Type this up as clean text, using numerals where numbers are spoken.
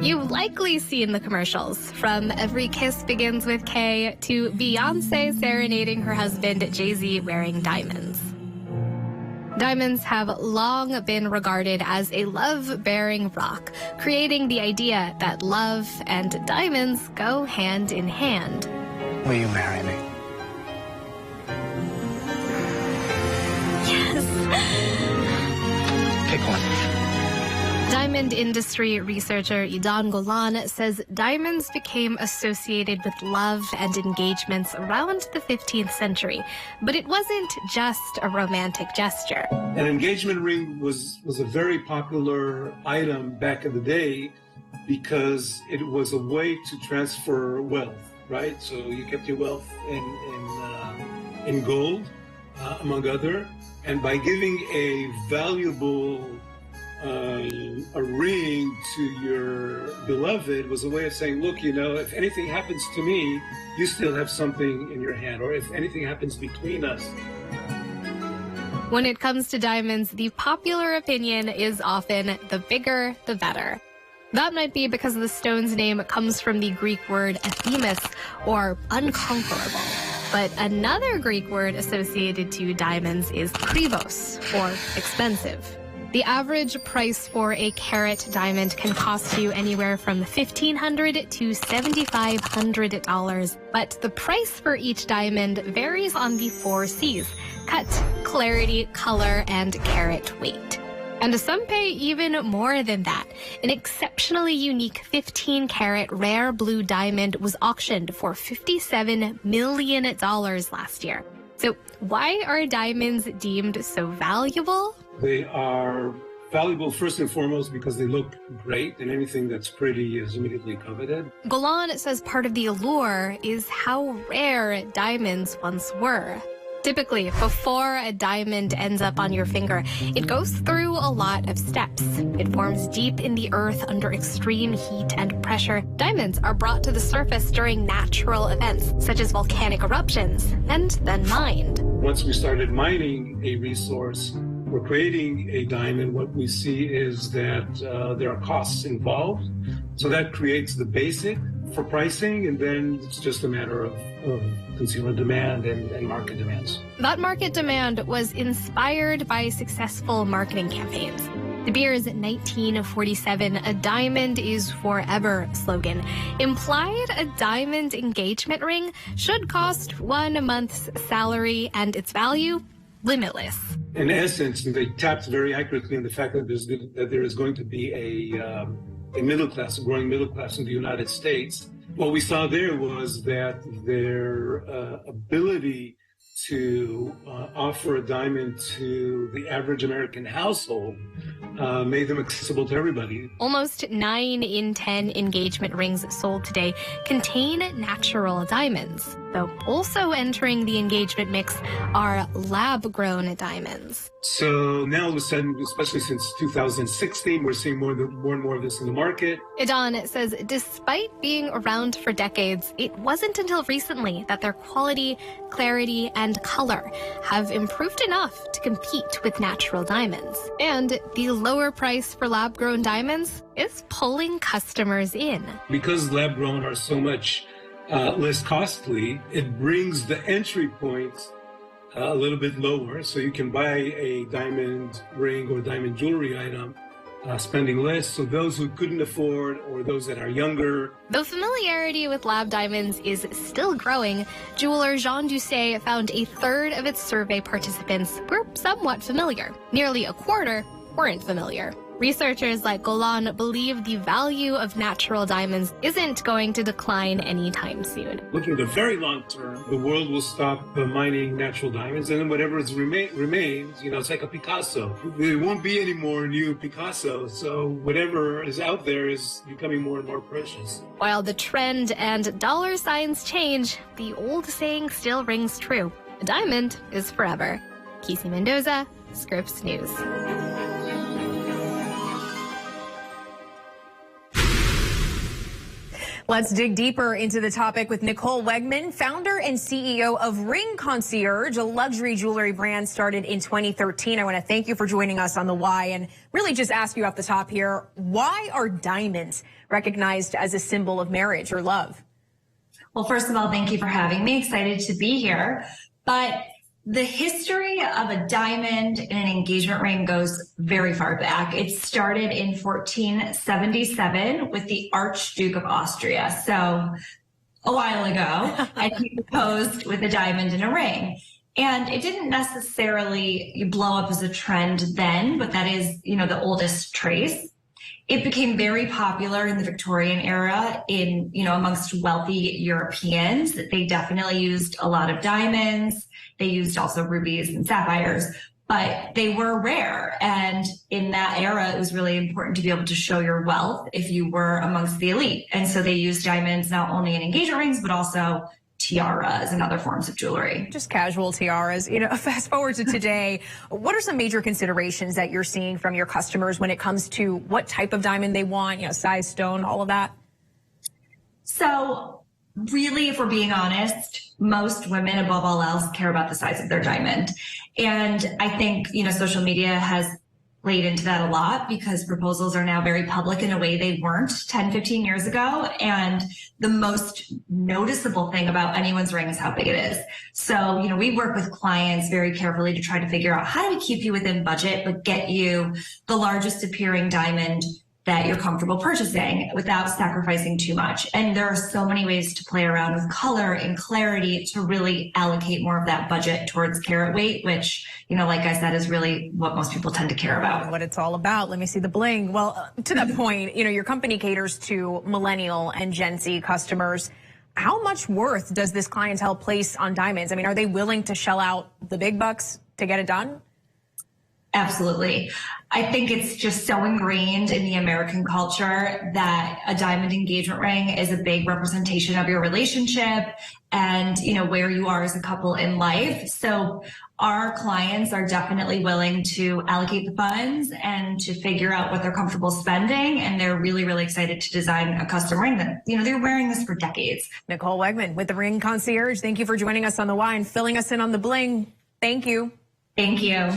You've likely seen the commercials, from Every Kiss Begins with K to Beyoncé serenading her husband Jay-Z wearing diamonds. Diamonds have long been regarded as a love-bearing rock, creating the idea that love and diamonds go hand in hand. Will you marry me? Yes. Pick one. Diamond industry researcher Edahn Golan says diamonds became associated with love and engagements around the 15th century, but it wasn't just a romantic gesture. An engagement ring was a very popular item back in the day because it was a way to transfer wealth, right? So you kept your wealth in gold, among other, and by giving a valuable a ring to your beloved was a way of saying, look, you know, if anything happens to me, you still have something in your hand, or if anything happens between us. When it comes to diamonds, the popular opinion is often the bigger, the better. That might be because the stone's name comes from the Greek word ethemus, or unconquerable. But another Greek word associated to diamonds is krivos, or expensive. The average price for a carat diamond can cost you anywhere from $1,500 to $7,500, but the price for each diamond varies on the 4 C's: cut, clarity, color, and carat weight. And some pay even more than that. An exceptionally unique 15-carat rare blue diamond was auctioned for $57 million last year. So why are diamonds deemed so valuable? They are valuable first and foremost because they look great, and anything that's pretty is immediately coveted. Golan says part of the allure is how rare diamonds once were. Typically, before a diamond ends up on your finger, it goes through a lot of steps. It forms deep in the earth under extreme heat and pressure. Diamonds are brought to the surface during natural events, such as volcanic eruptions, and then mined. Once we started mining a resource, we're creating a diamond, what we see is that there are costs involved. So that creates the basic for pricing, and then it's just a matter of consumer demand and market demands. That market demand was inspired by successful marketing campaigns. De Beers' 1947 "A Diamond is Forever" slogan implied a diamond engagement ring should cost 1 month's salary and its value limitless. In essence, they tapped very accurately on the fact that there is going to be a middle class, a growing middle class in the United States. What we saw there was that their ability to offer a diamond to the average American household made them accessible to everybody. Almost 9 in 10 engagement rings sold today contain natural diamonds, though also entering the engagement mix are lab-grown diamonds. So now all of a sudden, especially since 2016, we're seeing more and more of this in the market. Edahn says despite being around for decades, it wasn't until recently that their quality, clarity, and color have improved enough to compete with natural diamonds. And the lower price for lab-grown diamonds is pulling customers in. Because lab-grown are so much less costly, it brings the entry point a little bit lower, so you can buy a diamond ring or diamond jewelry item spending less. So those who couldn't afford, or those that are younger. Though familiarity with lab diamonds is still growing, jeweler Jean Doucet found a third of its survey participants were somewhat familiar. Nearly a quarter weren't familiar. Researchers like Golan believe the value of natural diamonds isn't going to decline anytime soon. Looking at the very long term, the world will stop mining natural diamonds, and then whatever remains, you know, it's like a Picasso. There won't be any more new Picasso, so whatever is out there is becoming more and more precious. While the trend and dollar signs change, the old saying still rings true. A diamond is forever. Casey Mendoza, Scripps News. Let's dig deeper into the topic with Nicole Wegman, founder and CEO of Ring Concierge, a luxury jewelry brand started in 2013. I want to thank you for joining us on The Why and really just ask you off the top here, why are diamonds recognized as a symbol of marriage or love? Well, first of all, thank you for having me. Excited to be here. But the history of a diamond in an engagement ring goes very far back. It started in 1477 with the Archduke of Austria. So a while ago, and he proposed with a diamond in a ring. And it didn't necessarily blow up as a trend then, but that is, the oldest trace. It became very popular in the Victorian era in, amongst wealthy Europeans. They definitely used a lot of diamonds. They used also rubies and sapphires, but they were rare. And in that era, it was really important to be able to show your wealth if you were amongst the elite. And so they used diamonds not only in engagement rings, but also tiaras and other forms of jewelry. Just casual tiaras. Fast forward to today, what are some major considerations that you're seeing from your customers when it comes to what type of diamond they want, size, stone, all of that? So really, if we're being honest, most women above all else care about the size of their diamond. And I think, social media has played into that a lot because proposals are now very public in a way they weren't 10, 15 years ago. And the most noticeable thing about anyone's ring is how big it is. So, we work with clients very carefully to try to figure out how do we keep you within budget, but get you the largest appearing diamond that you're comfortable purchasing without sacrificing too much. And there are so many ways to play around with color and clarity to really allocate more of that budget towards carat weight, which, like I said, is really what most people tend to care about. What it's all about. Let me see the bling. Well, to that point, your company caters to millennial and Gen Z customers. How much worth does this clientele place on diamonds? I mean, are they willing to shell out the big bucks to get it done? Absolutely. I think it's just so ingrained in the American culture that a diamond engagement ring is a big representation of your relationship and, where you are as a couple in life. So our clients are definitely willing to allocate the funds and to figure out what they're comfortable spending. And they're really, really excited to design a custom ring that, they're wearing this for decades. Nicole Wegman with the Ring Concierge. Thank you for joining us on The Why and filling us in on the bling. Thank you. Thank you.